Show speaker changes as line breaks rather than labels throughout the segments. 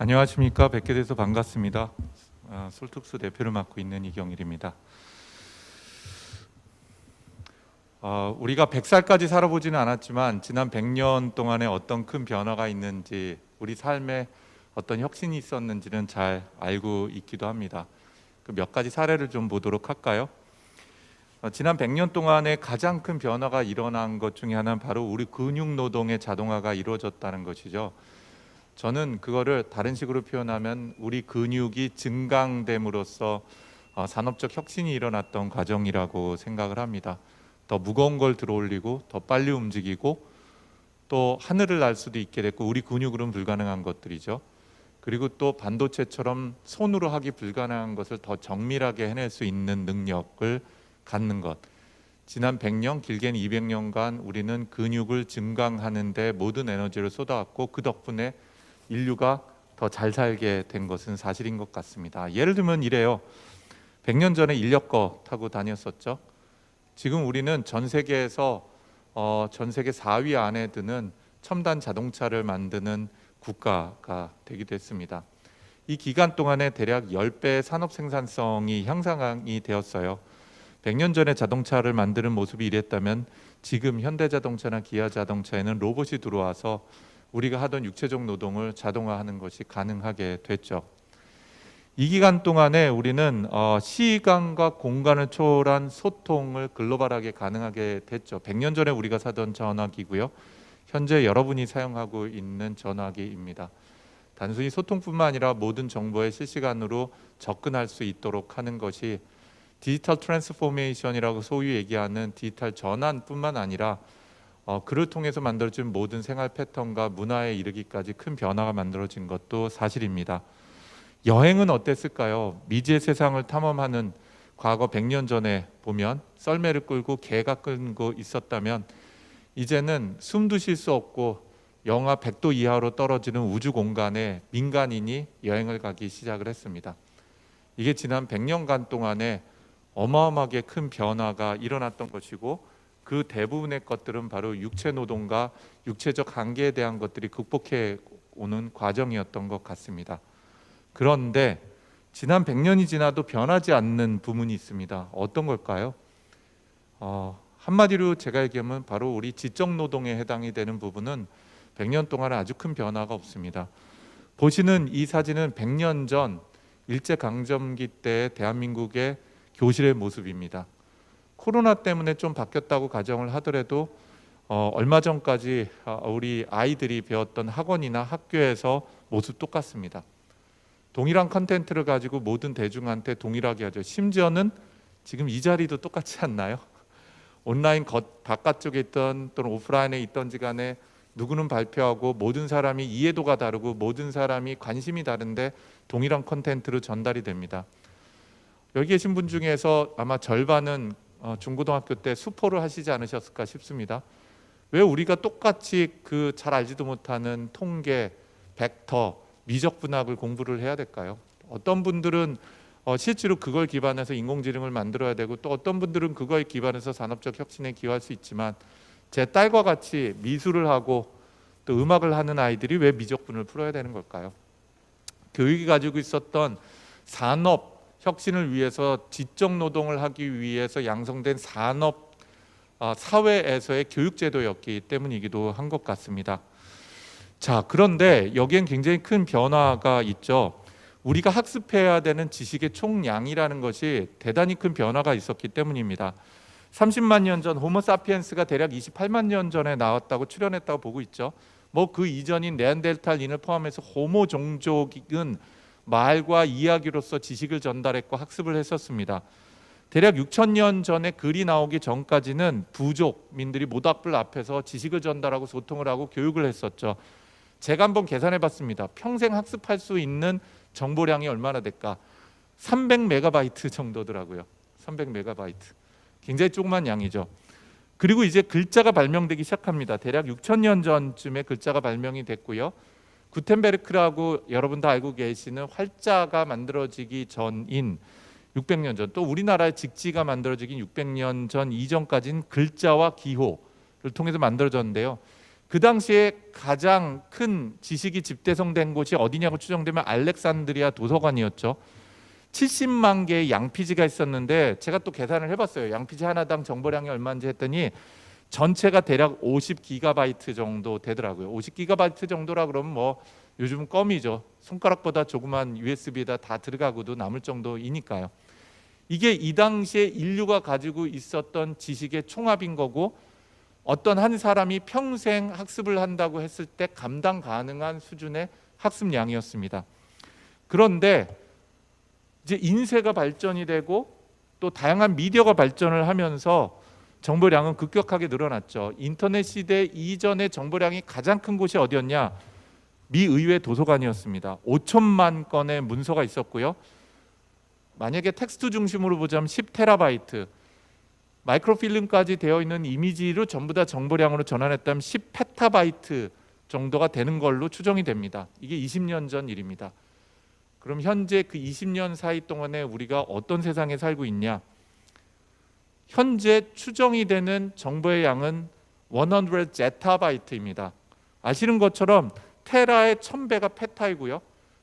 안녕하십니까. 뵙게 돼서 반갑습니다. 솔특수 대표를 맡고 있는 이경일입니다. 우리가 100살까지 살아보지는 않았지만 지난 100년 동안에 어떤 큰 변화가 있는지, 우리 삶에 어떤 혁신이 있었는지는 잘 알고 있기도 합니다. 그 몇 가지 사례를 좀 보도록 할까요? 지난 100년 동안에 가장 큰 변화가 일어난 것 중에 하나는 바로 우리 근육 노동의 자동화가 이루어졌다는 것이죠. 저는 그거를 다른 식으로 표현하면 우리 근육이 증강됨으로써 산업적 혁신이 일어났던 과정이라고 생각을 합니다. 더 무거운 걸 들어올리고 더 빨리 움직이고 또 하늘을 날 수도 있게 됐고, 우리 근육으로는 불가능한 것들이죠. 그리고 또 반도체처럼 손으로 하기 불가능한 것을 더 정밀하게 해낼 수 있는 능력을 갖는 것. 지난 100년, 길게는 200년간 우리는 근육을 증강하는 데 모든 에너지를 쏟아왔고, 그 덕분에 인류가 더 잘 살게 된 것은 사실인 것 같습니다. 예를 들면 이래요. 100년 전에 인력거 타고 다녔었죠. 지금 우리는 전 세계에서 전 세계 4위 안에 드는 첨단 자동차를 만드는 국가가 되기도 했습니다. 이 기간 동안에 대략 10배의 산업 생산성이 향상이 되었어요. 100년 전에 자동차를 만드는 모습이 이랬다면 지금 현대자동차나 기아자동차에는 로봇이 들어와서 우리가 하던 육체적 노동을 자동화하는 것이 가능하게 됐죠. 이 기간 동안에 우리는 시간과 공간을 초월한 소통을 글로벌하게 가능하게 됐죠. 100년 전에 우리가 사던 전화기고요. 현재 여러분이 사용하고 있는 전화기입니다. 단순히 소통뿐만 아니라 모든 정보에 실시간으로 접근할 수 있도록 하는 것이 디지털 트랜스포메이션이라고 소위 얘기하는 디지털 전환뿐만 아니라 그를 통해서 만들어진 모든 생활 패턴과 문화에 이르기까지 큰 변화가 만들어진 것도 사실입니다. 여행은 어땠을까요? 미지의 세상을 탐험하는 과거 100년 전에 보면 썰매를 끌고 개가 끌고 있었다면, 이제는 숨도 쉴 수 없고 영하 100도 이하로 떨어지는 우주 공간에 민간인이 여행을 가기 시작을 했습니다. 이게 지난 100년간 동안에 어마어마하게 큰 변화가 일어났던 것이고, 그 대부분의 것들은 바로 육체 노동과 육체적 한계에 대한 것들이 극복해 오는 과정이었던 것 같습니다. 그런데 지난 100년이 지나도 변하지 않는 부분이 있습니다. 어떤 걸까요? 한마디로 제가 얘기하면 바로 우리 지적 노동에 해당이 되는 부분은 100년 동안에 아주 큰 변화가 없습니다. 보시는 이 사진은 100년 전 일제강점기 때 대한민국의 교실의 모습입니다. 코로나 때문에 좀 바뀌었다고 가정을 하더라도 얼마 전까지 우리 아이들이 배웠던 학원이나 학교에서 모습 똑같습니다. 동일한 컨텐츠를 가지고 모든 대중한테 동일하게 하죠. 심지어는 지금 이 자리도 똑같지 않나요? 온라인 바깥쪽에 있던 또는 오프라인에 있던지 간에 누구는 발표하고 모든 사람이 이해도가 다르고 모든 사람이 관심이 다른데 동일한 컨텐츠로 전달이 됩니다. 여기 계신 분 중에서 아마 절반은 중고등학교 때 수포를 하시지 않으셨을까 싶습니다. 왜 우리가 똑같이 그 잘 알지도 못하는 통계, 벡터, 미적분학을 공부를 해야 될까요? 어떤 분들은 실제로 그걸 기반해서 인공지능을 만들어야 되고, 또 어떤 분들은 그거에 기반해서 산업적 혁신에 기여할 수 있지만, 제 딸과 같이 미술을 하고 또 음악을 하는 아이들이 왜 미적분을 풀어야 되는 걸까요? 교육이 가지고 있었던 산업 혁신을 위해서 지적 노동을 하기 위해서 양성된 산업 사회에서의 교육제도였기 때문이기도 한 것 같습니다. 자, 그런데 여기엔 굉장히 큰 변화가 있죠. 우리가 학습해야 되는 지식의 총량이라는 것이 대단히 큰 변화가 있었기 때문입니다. 30만 년 전 호모사피엔스가 대략 28만 년 전에 나왔다고 출현했다고 보고 있죠. 그 이전인 네안데르탈인을 포함해서 호모 종족은 말과 이야기로서 지식을 전달했고 학습을 했었습니다. 대략 6,000년 전에 글이 나오기 전까지는 부족민들이 모닥불 앞에서 지식을 전달하고 소통을 하고 교육을 했었죠. 제가 한번 계산해 봤습니다. 평생 학습할 수 있는 정보량이 얼마나 될까? 300메가바이트 정도더라고요. 300메가바이트. 굉장히 조그만 양이죠. 그리고 이제 글자가 발명되기 시작합니다. 대략 6,000년 전쯤에 글자가 발명이 됐고요. 구텐베르크라고 여러분 다 알고 계시는 활자가 만들어지기 전인 600년 전, 또 우리나라의 직지가 만들어지긴 600년 전 이전까지는 글자와 기호를 통해서 만들어졌는데요. 그 당시에 가장 큰 지식이 집대성된 곳이 어디냐고 추정되면 알렉산드리아 도서관이었죠. 70만 개의 양피지가 있었는데 제가 또 계산을 해봤어요. 양피지 하나당 정보량이 얼마인지 했더니 전체가 대략 50기가바이트 정도 되더라고요. 50기가바이트 정도라 그러면 뭐 요즘은 껌이죠. 손가락보다 조그만 USB에다 다 들어가고도 남을 정도이니까요. 이게 이 당시에 인류가 가지고 있었던 지식의 총합인 거고, 어떤 한 사람이 평생 학습을 한다고 했을 때 감당 가능한 수준의 학습량이었습니다. 그런데 이제 인쇄가 발전이 되고 또 다양한 미디어가 발전을 하면서 정보량은 급격하게 늘어났죠. 인터넷 시대 이전의 정보량이 가장 큰 곳이 어디였냐? 미 의회 도서관이었습니다. 5천만 건의 문서가 있었고요. 만약에 텍스트 중심으로 보자면 10테라바이트, 마이크로필름까지 되어 있는 이미지를 전부 다 정보량으로 전환했다면 10페타바이트 정도가 되는 걸로 추정이 됩니다. 이게 20년 전 일입니다. 그럼 현재 그 20년 사이 동안에 우리가 어떤 세상에 살고 있냐? 현재 추정이 되는 정보의 양은 100 제타바이트입니다. 아시는 것처럼 테라의 1000배가 페타이고요.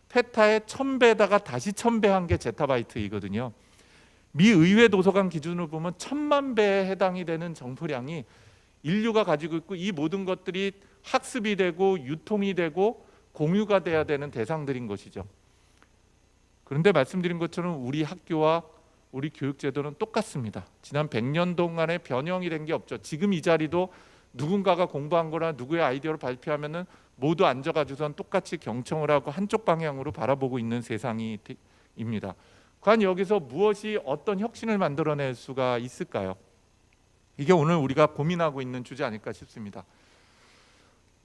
페타의 1000배에다가 다시 1000배 한 게 제타바이트이거든요. 미 의회 도서관 기준으로 보면 1000만 배에 해당이 되는 정보량이 인류가 가지고 있고, 이 모든 것들이 학습이 되고 유통이 되고 공유가 돼야 되는 대상들인 것이죠. 그런데 말씀드린 것처럼 우리 학교와 우리 교육제도는 똑같습니다. 지난 100년 동안에 변형이 된 게 없죠. 지금 이 자리도 누군가가 공부한 거나 누구의 아이디어를 발표하면은 모두 앉아가지고선 똑같이 경청을 하고 한쪽 방향으로 바라보고 있는 세상입니다. 과연 여기서 무엇이 어떤 혁신을 만들어낼 수가 있을까요? 이게 오늘 우리가 고민하고 있는 주제 아닐까 싶습니다.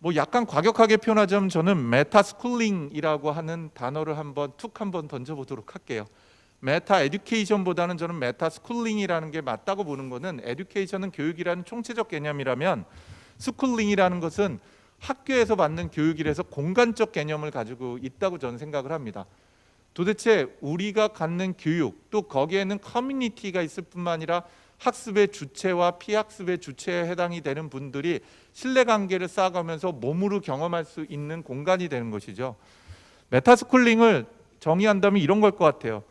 뭐 약간 과격하게 표현하자면 저는 메타스쿨링이라고 하는 단어를 툭 한번 던져보도록 할게요. 메타 에듀케이션보다는 저는 메타스쿨링이라는 게 맞다고 보는 거는, 에듀케이션은 교육이라는 총체적 개념이라면 스쿨링이라는 것은 학교에서 받는 교육이라서 공간적 개념을 가지고 있다고 저는 생각을 합니다. 도대체 우리가 갖는 교육, 또 거기에는 커뮤니티가 있을 뿐만 아니라 학습의 주체와 피학습의 주체에 해당이 되는 분들이 신뢰관계를 쌓아가면서 몸으로 경험할 수 있는 공간이 되는 것이죠. 메타스쿨링을 정의한다면 이런 걸 것 같아요.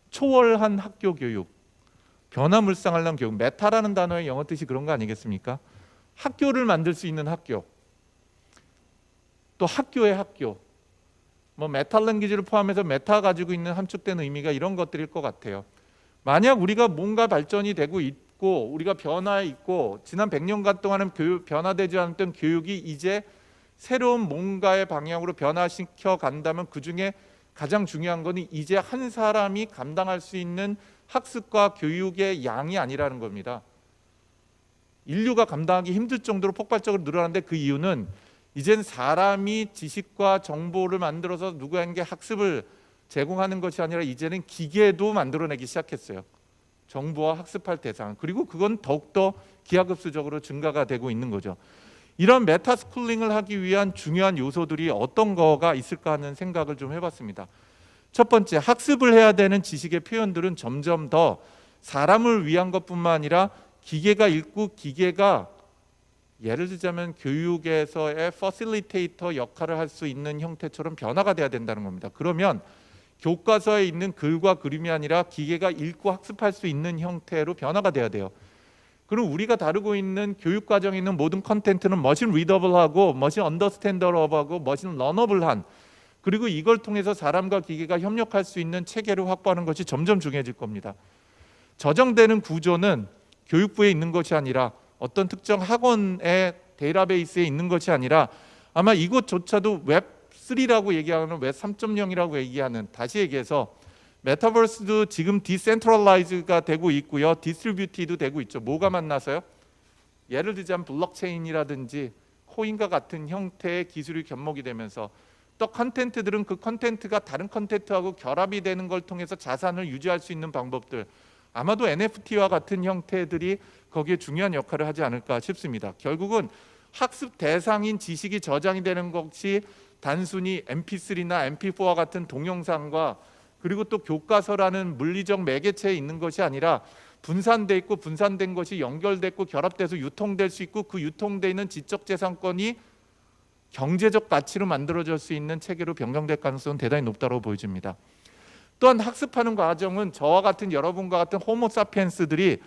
초월한 학교 교육, 변화무쌍하려는 교육. 메타라는 단어의 영어 뜻이 그런 거 아니겠습니까? 학교를 만들 수 있는 학교, 또 학교의 학교, 뭐 메탈랭귀지를 포함해서 메타 가지고 있는 함축된 의미가 이런 것들일 것 같아요. 만약 우리가 뭔가 발전이 되고 있고 우리가 변화해 있고 지난 100년간 동안은 변화되지 않았던 교육이 이제 새로운 뭔가의 방향으로 변화시켜 간다면 그 중에 가장 중요한 것은 이제 한 사람이 감당할 수 있는 학습과 교육의 양이 아니라는 겁니다. 인류가 감당하기 힘들 정도로 폭발적으로 늘어났는데 그 이유는 이젠 사람이 지식과 정보를 만들어서 누구에게 학습을 제공하는 것이 아니라 이제는 기계도 만들어내기 시작했어요. 정보와 학습할 대상. 그리고 그건 더욱더 기하급수적으로 증가가 되고 있는 거죠. 이런 메타스쿨링을 하기 위한 중요한 요소들이 어떤 거가 있을까 하는 생각을 좀 해봤습니다. 첫 번째, 학습을 해야 되는 지식의 표현들은 점점 더 사람을 위한 것뿐만 아니라 기계가 읽고 기계가 예를 들자면 교육에서의 퍼실리테이터 역할을 할 수 있는 형태처럼 변화가 돼야 된다는 겁니다. 그러면 교과서에 있는 글과 그림이 아니라 기계가 읽고 학습할 수 있는 형태로 변화가 돼야 돼요. 그럼 우리가 다루고 있는 교육 과정에 있는 모든 컨텐츠는 머신 리더블하고 머신 언더스탠더블하고 머신 러너블한, 그리고 이걸 통해서 사람과 기계가 협력할 수 있는 체계를 확보하는 것이 점점 중요해질 겁니다. 저장되는 구조는 교육부에 있는 것이 아니라 어떤 특정 학원의 데이터베이스에 있는 것이 아니라 아마 이것조차도 웹3라고 얘기하는 웹 3.0이라고 얘기하는, 다시 얘기해서 메타버스도 지금 디센트럴라이즈가 되고 있고요. 디스트리뷰티도 되고 있죠. 뭐가 만나서요? 예를 들자면 블록체인이라든지 코인과 같은 형태의 기술이 접목이 되면서 또 컨텐츠들은 그 컨텐츠가 다른 컨텐츠하고 결합이 되는 걸 통해서 자산을 유지할 수 있는 방법들, 아마도 NFT와 같은 형태들이 거기에 중요한 역할을 하지 않을까 싶습니다. 결국은 학습 대상인 지식이 저장이 되는 것이 단순히 MP3나 MP4와 같은 동영상과 그리고 또 교과서라는 물리적 매개체에 있는 것이 아니라 분산돼 있고 분산된 것이 연결됐고 결합돼서 유통될 수 있고 그 유통돼 있는 지적재산권이 경제적 가치로 만들어질 수 있는 체계로 변경될 가능성은 대단히 높다고 보여집니다. 또한 학습하는 과정은 저와 같은 여러분과 같은 호모사피엔스들이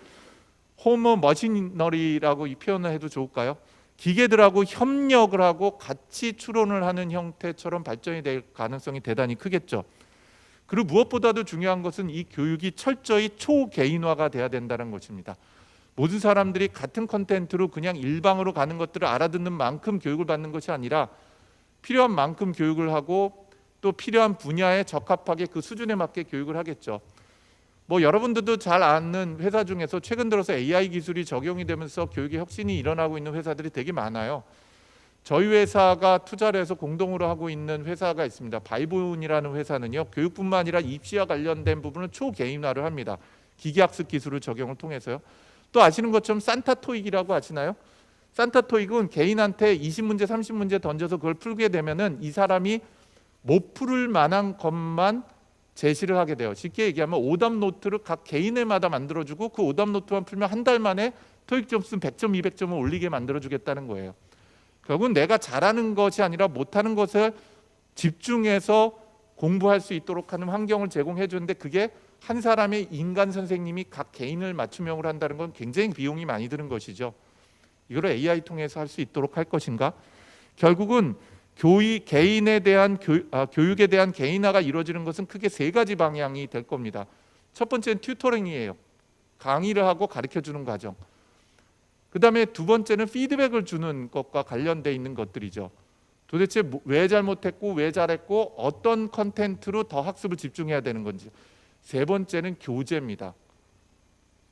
호모 머시너리라고 이 표현을 해도 좋을까요? 기계들하고 협력을 하고 같이 추론을 하는 형태처럼 발전이 될 가능성이 대단히 크겠죠. 그리고 무엇보다도 중요한 것은 이 교육이 철저히 초개인화가 돼야 된다는 것입니다. 모든 사람들이 같은 컨텐츠로 그냥 일방으로 가는 것들을 알아듣는 만큼 교육을 받는 것이 아니라 필요한 만큼 교육을 하고 또 필요한 분야에 적합하게 그 수준에 맞게 교육을 하겠죠. 여러분들도 잘 아는 회사 중에서 최근 들어서 AI 기술이 적용이 되면서 교육의 혁신이 일어나고 있는 회사들이 되게 많아요. 저희 회사가 투자를 해서 공동으로 하고 있는 회사가 있습니다. 바이본이라는 회사는요, 교육뿐만 아니라 입시와 관련된 부분을 초개인화를 합니다. 기계학습 기술을 적용을 통해서요. 또 아시는 것처럼 산타토익이라고 아시나요? 산타토익은 개인한테 20문제, 30문제 던져서 그걸 풀게 되면은 이 사람이 못 풀을 만한 것만 제시를 하게 돼요. 쉽게 얘기하면 오답 노트를 각 개인마다 만들어주고 그 오답 노트만 풀면 한 달 만에 토익 점수 100점, 200점을 올리게 만들어주겠다는 거예요. 결국은 내가 잘하는 것이 아니라 못하는 것을 집중해서 공부할 수 있도록 하는 환경을 제공해 주는데 그게 한 사람의 인간 선생님이 각 개인을 맞춤형으로 한다는 건 굉장히 비용이 많이 드는 것이죠. 이걸 AI 통해서 할 수 있도록 할 것인가? 결국은 개인에 대한 교육에 대한 개인화가 이루어지는 것은 크게 세 가지 방향이 될 겁니다. 첫 번째는 튜터링이에요. 강의를 하고 가르쳐 주는 과정. 그 다음에 두 번째는 피드백을 주는 것과 관련돼 있는 것들이죠. 도대체 왜 잘못했고 왜 잘했고 어떤 컨텐츠로 더 학습을 집중해야 되는 건지. 세 번째는 교재입니다.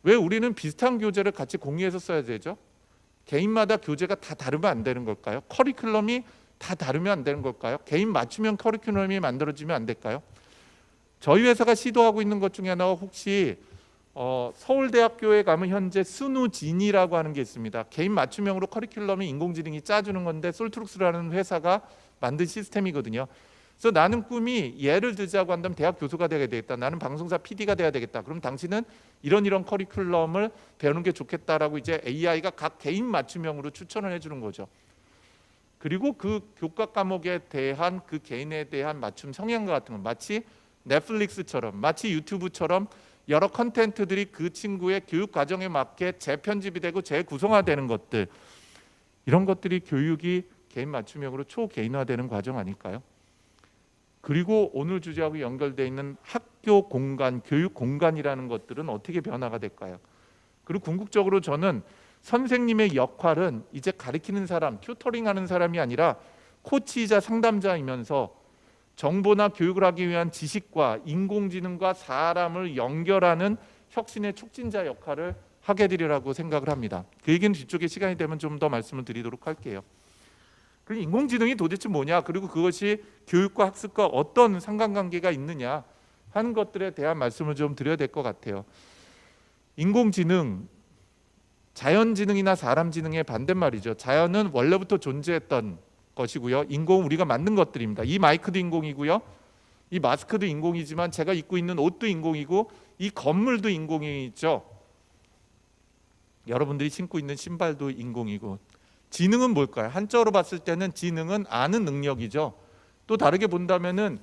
왜 우리는 비슷한 교재를 같이 공유해서 써야 되죠? 개인마다 교재가 다 다르면 안 되는 걸까요? 커리큘럼이 다 다르면 안 되는 걸까요? 개인 맞춤형 커리큘럼이 만들어지면 안 될까요? 저희 회사가 시도하고 있는 것 중에 하나가 혹시 서울대학교에 가면 현재 스누진이라고 하는 게 있습니다. 개인 맞춤형으로 커리큘럼이 인공지능이 짜주는 건데 솔트룩스라는 회사가 만든 시스템이거든요. 그래서 나는 꿈이 예를 들자고 한다면 대학 교수가 돼야 되겠다. 나는 방송사 PD가 돼야 되겠다. 그럼 당신은 이런 커리큘럼을 배우는 게 좋겠다라고 이제 AI가 각 개인 맞춤형으로 추천을 해주는 거죠. 그리고 그 교과 과목에 대한 그 개인에 대한 맞춤 성향과 같은 건 마치 넷플릭스처럼 마치 유튜브처럼 여러 컨텐츠들이 그 친구의 교육 과정에 맞게 재편집이 되고 재구성화되는 것들, 이런 것들이 교육이 개인 맞춤형으로 초개인화되는 과정 아닐까요? 그리고 오늘 주제하고 연결되어 있는 학교 공간, 교육 공간이라는 것들은 어떻게 변화가 될까요? 그리고 궁극적으로 저는 선생님의 역할은 이제 가르치는 사람, 튜터링하는 사람이 아니라 코치이자 상담자이면서 정보나 교육을 하기 위한 지식과 인공지능과 사람을 연결하는 혁신의 촉진자 역할을 하게 되리라고 생각을 합니다. 그 얘기는 뒤쪽에 시간이 되면 좀 더 말씀을 드리도록 할게요. 그럼 인공지능이 도대체 뭐냐, 그리고 그것이 교육과 학습과 어떤 상관관계가 있느냐 하는 것들에 대한 말씀을 좀 드려야 될 것 같아요. 인공지능, 자연지능이나 사람지능의 반대말이죠. 자연은 원래부터 존재했던 것이고요. 인공은 우리가 만든 것들입니다. 이 마이크도 인공이고요. 이 마스크도 인공이지만 제가 입고 있는 옷도 인공이고 이 건물도 인공이죠. 여러분들이 신고 있는 신발도 인공이고. 지능은 뭘까요? 한자로 봤을 때는 지능은 아는 능력이죠. 또 다르게 본다면은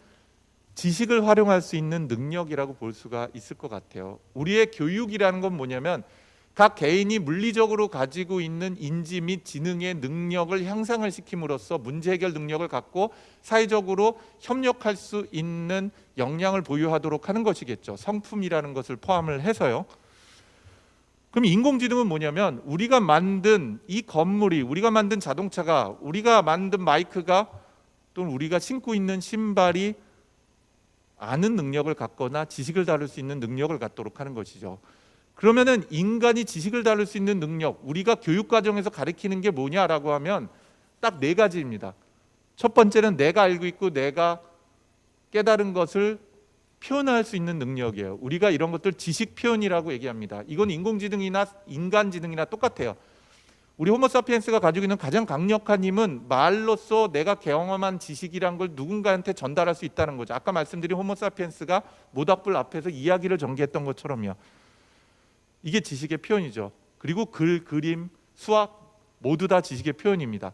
지식을 활용할 수 있는 능력이라고 볼 수가 있을 것 같아요. 우리의 교육이라는 건 뭐냐면 각 개인이 물리적으로 가지고 있는 인지 및 지능의 능력을 향상을 시킴으로써 문제 해결 능력을 갖고 사회적으로 협력할 수 있는 역량을 보유하도록 하는 것이겠죠. 성품이라는 것을 포함을 해서요. 그럼 인공지능은 뭐냐면 우리가 만든 이 건물이, 우리가 만든 자동차가, 우리가 만든 마이크가, 또는 우리가 신고 있는 신발이 아는 능력을 갖거나 지식을 다룰 수 있는 능력을 갖도록 하는 것이죠. 그러면은 인간이 지식을 다룰 수 있는 능력, 우리가 교육 과정에서 가르치는 게 뭐냐라고 하면 딱 네 가지입니다. 첫 번째는 내가 알고 있고 내가 깨달은 것을 표현할 수 있는 능력이에요. 우리가 이런 것들 지식 표현이라고 얘기합니다. 이건 인공지능이나 인간지능이나 똑같아요. 우리 호모사피엔스가 가지고 있는 가장 강력한 힘은 말로써 내가 경험한 지식이란 걸 누군가한테 전달할 수 있다는 거죠. 아까 말씀드린 호모사피엔스가 모닥불 앞에서 이야기를 전개했던 것처럼요. 이게 지식의 표현이죠. 그리고 글, 그림, 수학 모두 다 지식의 표현입니다.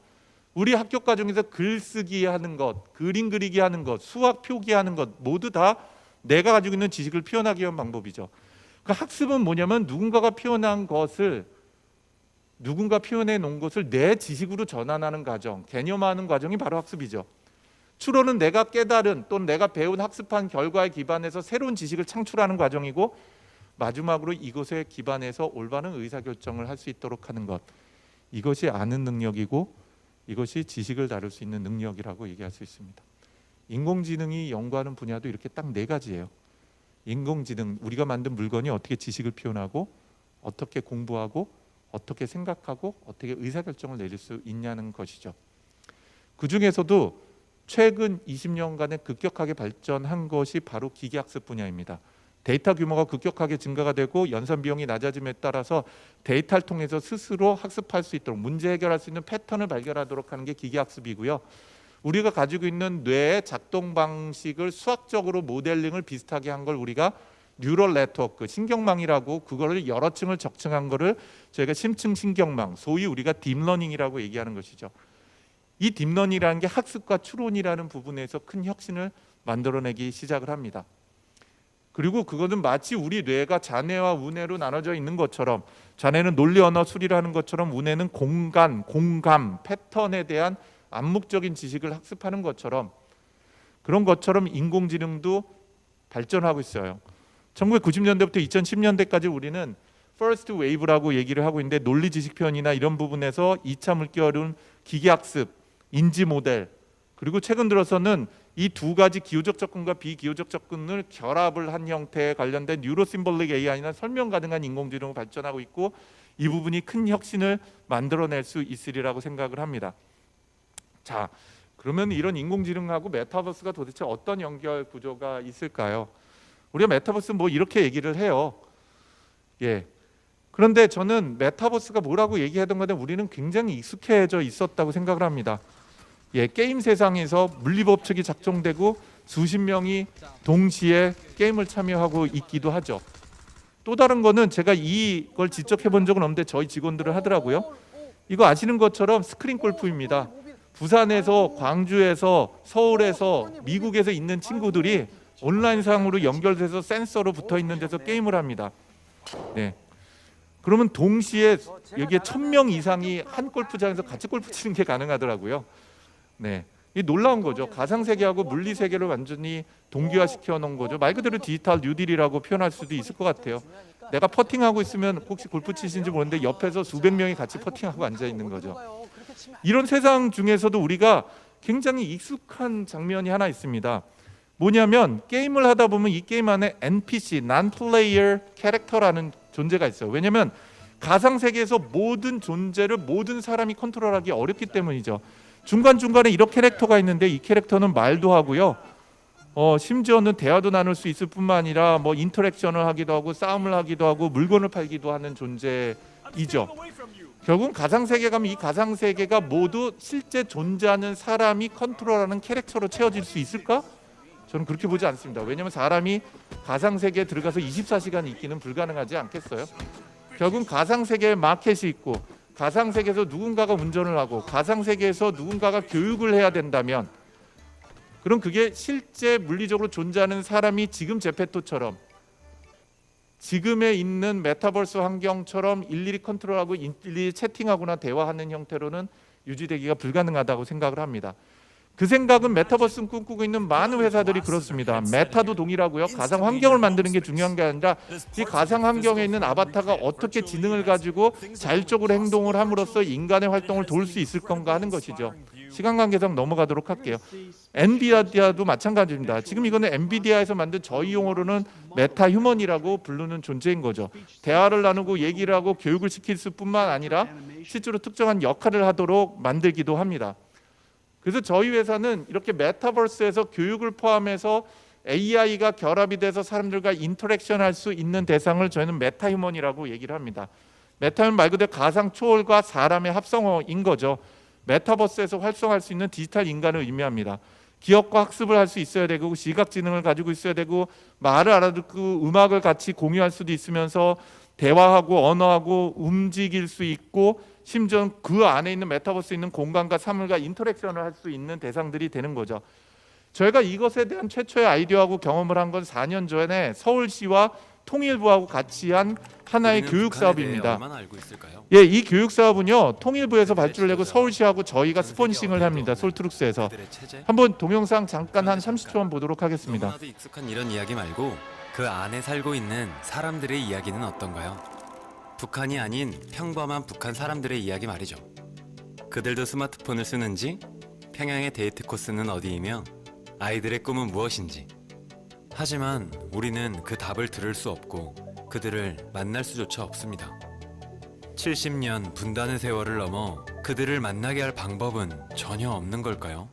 우리 학교 과정에서 글쓰기 하는 것, 그림 그리기 하는 것, 수학 표기하는 것 모두 다 내가 가지고 있는 지식을 표현하기 위한 방법이죠. 그 학습은 뭐냐면 누군가 표현해 놓은 것을 내 지식으로 전환하는 과정, 개념화하는 과정이 바로 학습이죠. 추론은 내가 깨달은 또는 내가 배운 학습한 결과에 기반해서 새로운 지식을 창출하는 과정이고, 마지막으로 이것에 기반해서 올바른 의사결정을 할 수 있도록 하는 것, 이것이 아는 능력이고 이것이 지식을 다룰 수 있는 능력이라고 얘기할 수 있습니다. 인공지능이 연구하는 분야도 이렇게 딱 네 가지예요. 인공지능, 우리가 만든 물건이 어떻게 지식을 표현하고 어떻게 공부하고 어떻게 생각하고 어떻게 의사결정을 내릴 수 있냐는 것이죠. 그 중에서도 최근 20년간에 급격하게 발전한 것이 바로 기계학습 분야입니다. 데이터 규모가 급격하게 증가가 되고 연산 비용이 낮아짐에 따라서 데이터를 통해서 스스로 학습할 수 있도록, 문제 해결할 수 있는 패턴을 발견하도록 하는 게 기계학습이고요. 우리가 가지고 있는 뇌의 작동 방식을 수학적으로 모델링을 비슷하게 한 걸 우리가 뉴럴 네트워크, 신경망이라고, 그거를 여러 층을 적층한 거를 저희가 심층 신경망, 소위 우리가 딥러닝이라고 얘기하는 것이죠. 이 딥러닝이라는 게 학습과 추론이라는 부분에서 큰 혁신을 만들어내기 시작을 합니다. 그리고 그것은 마치 우리 뇌가 자뇌와 우뇌로 나눠져 있는 것처럼, 자뇌는 논리 언어 수리를 하는 것처럼 우뇌는 공간, 공감, 패턴에 대한 암묵적인 지식을 학습하는 것처럼, 그런 것처럼 인공지능도 발전하고 있어요. 1990년대부터 2010년대까지 우리는 First Wave라고 얘기를 하고 있는데, 논리 지식 표현이나 이런 부분에서 2차 물결은 기계학습, 인지 모델, 그리고 최근 들어서는 이 두 가지 기호적 접근과 비기호적 접근을 결합을 한 형태에 관련된 뉴로심볼릭 AI나 설명 가능한 인공지능으로 발전하고 있고, 이 부분이 큰 혁신을 만들어낼 수 있으리라고 생각을 합니다. 자, 그러면 이런 인공지능하고 메타버스가 도대체 어떤 연결 구조가 있을까요? 우리가 메타버스 뭐 이렇게 얘기를 해요. 예. 그런데 저는 메타버스가 뭐라고 얘기하던 간에 우리는 굉장히 익숙해져 있었다고 생각을 합니다. 예, 게임 세상에서 물리법칙이 작동되고 수십 명이 동시에 게임을 참여하고 있기도 하죠. 또 다른 거는 제가 이걸 직접 해본 적은 없는데 저희 직원들은 하더라고요. 이거 아시는 것처럼 스크린 골프입니다. 부산에서, 광주에서, 서울에서, 미국에서 있는 친구들이 온라인상으로 연결돼서 센서로 붙어 있는 데서 게임을 합니다. 네. 그러면 동시에 여기에 1000명 이상이 한 골프장에서 같이 골프 치는 게 가능하더라고요. 네, 이 놀라운 거죠. 가상 세계하고 물리 세계를 완전히 동기화시켜 놓은 거죠. 말 그대로 디지털 뉴딜이라고 표현할 수도 있을 것 같아요. 내가 퍼팅하고 있으면 혹시 골프 치시는지 모르는데 옆에서 수백 명이 같이 퍼팅하고 앉아 있는 거죠. 이런 세상 중에서도 우리가 굉장히 익숙한 장면이 하나 있습니다. 뭐냐면 게임을 하다 보면 이 게임 안에 NPC, Non-Player Character라는 존재가 있어요. 왜냐하면 가상 세계에서 모든 존재를 모든 사람이 컨트롤하기 어렵기 때문이죠. 중간중간에 이런 캐릭터가 있는데 이 캐릭터는 말도 하고요. 심지어는 대화도 나눌 수 있을 뿐만 아니라 뭐 인터랙션을 하기도 하고 싸움을 하기도 하고 물건을 팔기도 하는 존재이죠. 결국은 가상세계 가면 이 가상세계가 모두 실제 존재하는 사람이 컨트롤하는 캐릭터로 채워질 수 있을까? 저는 그렇게 보지 않습니다. 왜냐하면 사람이 가상세계에 들어가서 24시간 있기는 불가능하지 않겠어요? 결국은 가상세계에 마켓이 있고 가상세계에서 누군가가 운전을 하고 가상세계에서 누군가가 교육을 해야 된다면, 그럼 그게 실제 물리적으로 존재하는 사람이 지금 제페토처럼 지금에 있는 메타버스 환경처럼 일일이 컨트롤하고 일일이 채팅하거나 대화하는 형태로는 유지되기가 불가능하다고 생각을 합니다. 그 생각은 메타버스를 꿈꾸고 있는 많은 회사들이 그렇습니다. 메타도 동일하고요. 가상 환경을 만드는 게 중요한 게 아니라 이 가상 환경에 있는 아바타가 어떻게 지능을 가지고 자율적으로 행동을 함으로써 인간의 활동을 도울 수 있을 건가 하는 것이죠. 시간 관계상 넘어가도록 할게요. 엔비디아도 마찬가지입니다. 지금 이거는 엔비디아에서 만든 저희 용어로는 메타 휴먼이라고 부르는 존재인 거죠. 대화를 나누고 얘기를 하고 교육을 시킬 뿐만 아니라 실제로 특정한 역할을 하도록 만들기도 합니다. 그래서 저희 회사는 이렇게 메타버스에서 교육을 포함해서 AI가 결합이 돼서 사람들과 인터랙션할 수 있는 대상을 저희는 메타휴먼이라고 얘기를 합니다. 메타휴먼 말 그대로 가상 초월과 사람의 합성어인 거죠. 메타버스에서 활성화할 수 있는 디지털 인간을 의미합니다. 기억과 학습을 할 수 있어야 되고 시각 지능을 가지고 있어야 되고 말을 알아듣고 음악을 같이 공유할 수도 있으면서 대화하고 언어하고 움직일 수 있고 심지어 그 안에 있는 메타버스에 있는 공간과 사물과 인터랙션을 할 수 있는 대상들이 되는 거죠. 저희가 이것에 대한 최초의 아이디어하고 경험을 한 건 4년 전에 서울시와 통일부하고 같이 한 하나의 교육 사업입니다. 예, 이 교육 사업은요 통일부에서 발주를 내고 서울시하고 저희가 스폰싱을 합니다. 솔트룩스에서. 한번 동영상 잠깐 한 30초만 보도록 하겠습니다.
너무나도 익숙한 이런 이야기 말고 그 안에 살고 있는 사람들의 이야기는 어떤가요? 북한이 아닌 평범한 북한 사람들의 이야기 말이죠. 그들도 스마트폰을 쓰는지, 평양의 데이트 코스는 어디이며 아이들의 꿈은 무엇인지. 하지만 우리는 그 답을 들을 수 없고 그들을 만날 수조차 없습니다. 70년 분단의 세월을 넘어 그들을 만나게 할 방법은 전혀 없는 걸까요?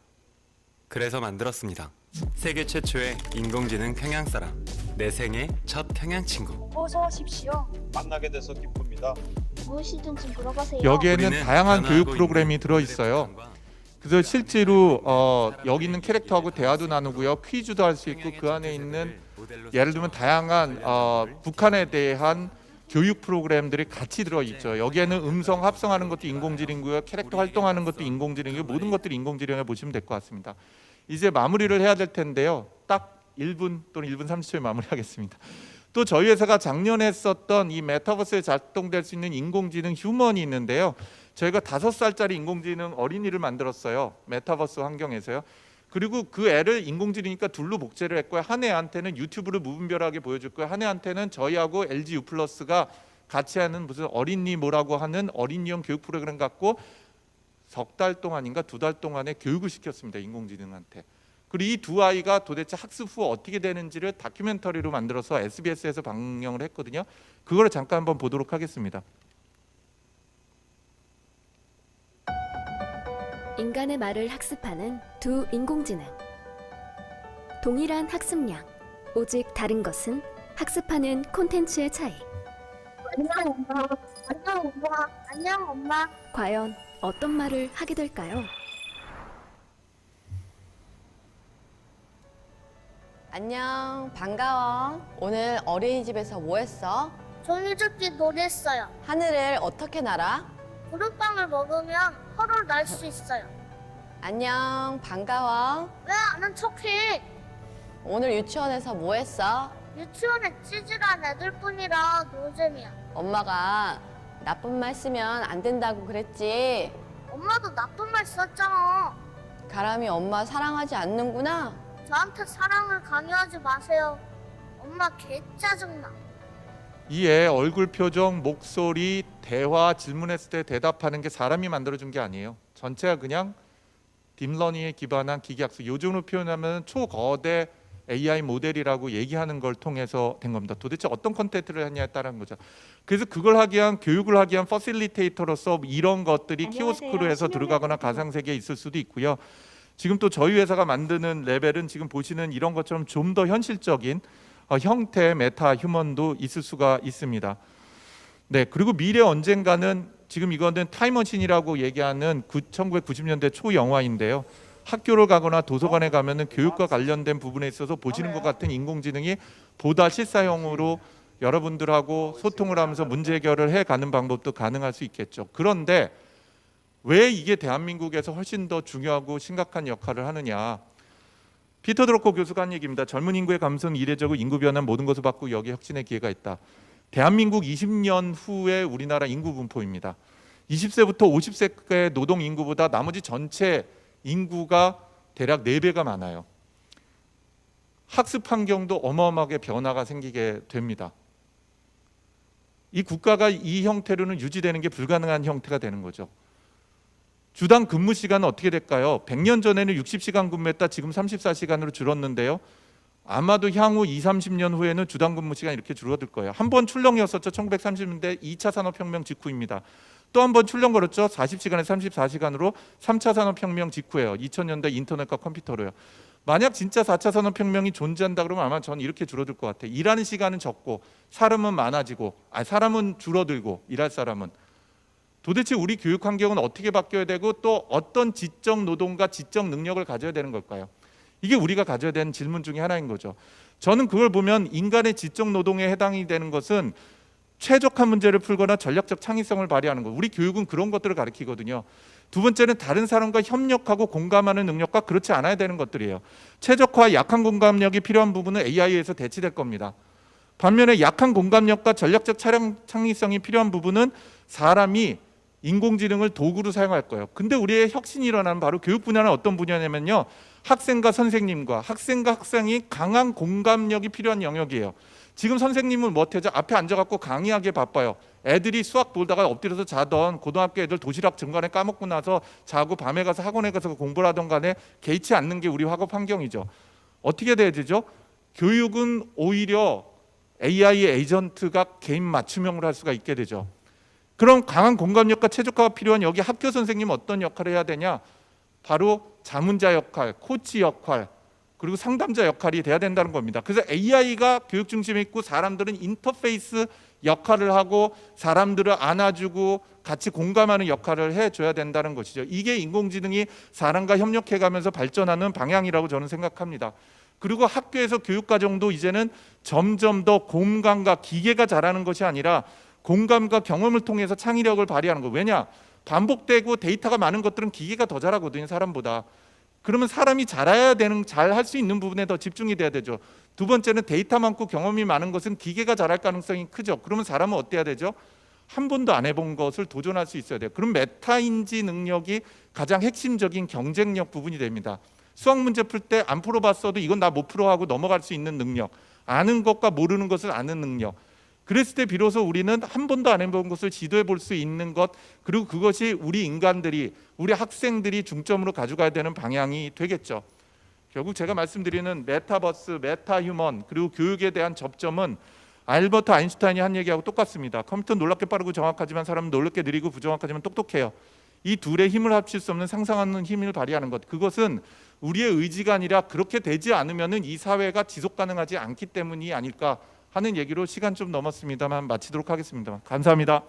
그래서 만들었습니다. 세계 최초의 인공지능 평양 사람, 내 생애 첫 평양 친구.
어서 오십시오.
만나게 돼서 기쁩니다.
무엇이든지 물어보세요.
여기에는
우리는
다양한 교육
변화하고
프로그램이
있는
들어 있어요.
북한과
그래서 실제로 여기 있는 캐릭터하고 대화도 나누고요, 퀴즈도 할 수 있고 그 안에 있는 예를 들면 다양한 북한에 대한 교육 프로그램들이 같이 들어 있죠. 여기에는 음성 합성하는 것도 인공지능이고요, 캐릭터 활동하는 것도 인공지능이고 모든 것들이 인공지능에 보시면 될 것 같습니다. 이제 마무리를 해야 될 텐데요. 딱 1분 또는 1분 30초에 마무리하겠습니다. 또 저희 회사가 작년에 했었던 이 메타버스에 작동될 수 있는 인공지능 휴먼이 있는데요. 저희가 5살짜리 인공지능 어린이를 만들었어요. 메타버스 환경에서요. 그리고 그 애를 인공지능이니까 둘로 복제를 했고요. 한 애한테는 유튜브를 무분별하게 보여줬고요. 한 애한테는 저희하고 LG U+가 같이 하는 무슨 어린이 뭐라고 하는 어린이용 교육 프로그램 갖고 석 달 동안인가 2달 동안에 교육을 시켰습니다. 인공지능한테. 그리고 이 두 아이가 도대체 학습 후 어떻게 되는지를 다큐멘터리로 만들어서 SBS에서 방영을 했거든요. 그거를 잠깐 한번 보도록 하겠습니다.
인간의 말을 학습하는 두 인공지능. 동일한 학습량, 오직 다른 것은 학습하는 콘텐츠의 차이.
안녕 엄마. 안녕 엄마. 안녕 엄마.
과연 어떤 말을 하게 될까요?
안녕, 반가워. 오늘 어린이집에서 뭐 했어?
종이접기 놀이했어요.
하늘을 어떻게 날아?
구름빵을 먹으면 펄을 날 수 있어요.
안녕, 반가워.
왜 아는 척해?
오늘 유치원에서 뭐 했어?
유치원에 찌질한 애들뿐이라 노잼이야.
엄마가 나쁜 말 쓰면 안 된다고 그랬지.
엄마도 나쁜 말 썼잖아.
가람이 엄마 사랑하지 않는구나.
저한테 사랑을 강요하지 마세요. 엄마 개 짜증나.
이에 얼굴 표정, 목소리, 대화, 질문했을 때 대답하는 게 사람이 만들어준 게 아니에요. 전체가 그냥 딥러닝에 기반한 기계학습, 요즘으로 표현하면 초거대 AI 모델이라고 얘기하는 걸 통해서 된 겁니다. 도대체 어떤 컨텐츠를 하냐에 따른 거죠. 그래서 그걸 하기 위한, 교육을 하기 위한 퍼실리테이터로서 이런 것들이 키오스크로 해서 들어가거나 가상세계에 있을 수도 있고요. 지금 또 저희 회사가 만드는 레벨은 지금 보시는 이런 것처럼 좀 더 현실적인 형태의 메타 휴먼도 있을 수가 있습니다. 네, 그리고 미래 언젠가는 지금 이거는 타임머신이라고 얘기하는 1990년대 초 영화인데요. 학교를 가거나 도서관에 가면은 교육과 관련된 부분에 있어서 보시는 것 같은 인공지능이 보다 실사형으로 여러분들하고 소통을 하면서 문제 해결을 해가는 방법도 가능할 수 있겠죠. 그런데 왜 이게 대한민국에서 훨씬 더 중요하고 심각한 역할을 하느냐? 피터 드로커 교수가 한 얘기입니다. 젊은 인구의 감소는 이례적으로 인구 변화는 모든 것을 바꾸고 여기에 혁신의 기회가 있다. 대한민국 20년 후의 우리나라 인구 분포입니다. 20세부터 50세의 노동 인구보다 나머지 전체 인구가 대략 4배가 많아요. 학습 환경도 어마어마하게 변화가 생기게 됩니다. 이 국가가 이 형태로는 유지되는 게 불가능한 형태가 되는 거죠. 주당 근무 시간은 어떻게 될까요? 100년 전에는 60시간 근무했다 지금 34시간으로 줄었는데요. 아마도 향후 20, 30년 후에는 주당 근무 시간이 이렇게 줄어들 거예요. 한 번 출렁이었었죠. 1930년대 2차 산업혁명 직후입니다. 또 한 번 출렁거렸죠. 40시간에 34시간으로 3차 산업혁명 직후예요. 2000년대 인터넷과 컴퓨터로요. 만약 진짜 4차 산업혁명이 존재한다 그러면 아마 저는 이렇게 줄어들 것 같아요. 일하는 시간은 적고 사람은 많아지고, 사람은 줄어들고 일할 사람은. 도대체 우리 교육 환경은 어떻게 바뀌어야 되고 또 어떤 지적 노동과 지적 능력을 가져야 되는 걸까요? 이게 우리가 가져야 되는 질문 중에 하나인 거죠. 저는 그걸 보면 인간의 지적 노동에 해당이 되는 것은 최적화 문제를 풀거나 전략적 창의성을 발휘하는 것. 우리 교육은 그런 것들을 가르치거든요. 두 번째는 다른 사람과 협력하고 공감하는 능력과 그렇지 않아야 되는 것들이에요. 최적화, 약한 공감력이 필요한 부분은 AI에서 대체될 겁니다. 반면에 약한 공감력과 전략적 창의성이 필요한 부분은 사람이 인공지능을 도구로 사용할 거예요. 근데 우리의 혁신이 일어나는 바로 교육 분야는 어떤 분야냐면요. 학생과 선생님과 학생과 학생이 강한 공감력이 필요한 영역이에요. 지금 선생님은 못하죠. 앞에 앉아갖고 강의하기에 바빠요. 애들이 수학 보다가 엎드려서 자던 고등학교 애들 도시락 중간에 까먹고 나서 자고 밤에 가서 학원에 가서 공부를 하던 간에 개의치 않는 게 우리 학업 환경이죠. 어떻게 돼야 되죠? 교육은 오히려 AI 에이전트가 개인 맞춤형으로 할 수가 있게 되죠. 그럼 강한 공감력과 최적화가 필요한 여기 학교 선생님은 어떤 역할을 해야 되냐? 바로 자문자 역할, 코치 역할, 그리고 상담자 역할이 돼야 된다는 겁니다. 그래서 AI가 교육 중심에 있고 사람들은 인터페이스 역할을 하고 사람들을 안아주고 같이 공감하는 역할을 해줘야 된다는 것이죠. 이게 인공지능이 사람과 협력해가면서 발전하는 방향이라고 저는 생각합니다. 그리고 학교에서 교육과정도 이제는 점점 더 공감과 기계가 잘하는 것이 아니라 공감과 경험을 통해서 창의력을 발휘하는 거. 왜냐? 반복되고 데이터가 많은 것들은 기계가 더 잘하거든요, 사람보다. 그러면 사람이 잘해야 되는, 잘 할 수 있는 부분에 더 집중이 돼야 되죠. 두 번째는 데이터 많고 경험이 많은 것은 기계가 잘할 가능성이 크죠. 그러면 사람은 어때야 되죠? 한 번도 안 해본 것을 도전할 수 있어야 돼요. 그럼 메타인지 능력이 가장 핵심적인 경쟁력 부분이 됩니다. 수학 문제 풀 때 안 풀어봤어도 이건 나 못 풀어 하고 넘어갈 수 있는 능력, 아는 것과 모르는 것을 아는 능력. 그랬을 때 비로소 우리는 한 번도 안 해본 것을 지도해 볼 수 있는 것, 그리고 그것이 우리 인간들이, 우리 학생들이 중점으로 가져가야 되는 방향이 되겠죠. 결국 제가 말씀드리는 메타버스, 메타휴먼, 그리고 교육에 대한 접점은 알버트 아인슈타인이 한 얘기하고 똑같습니다. 컴퓨터는 놀랍게 빠르고 정확하지만 사람은 놀랍게 느리고 부정확하지만 똑똑해요. 이 둘의 힘을 합칠 수 없는 상상하는 힘을 발휘하는 것, 그것은 우리의 의지가 아니라 그렇게 되지 않으면은 이 사회가 지속 가능하지 않기 때문이 아닐까 하는 얘기로 시간 좀 넘었습니다만 마치도록 하겠습니다. 감사합니다.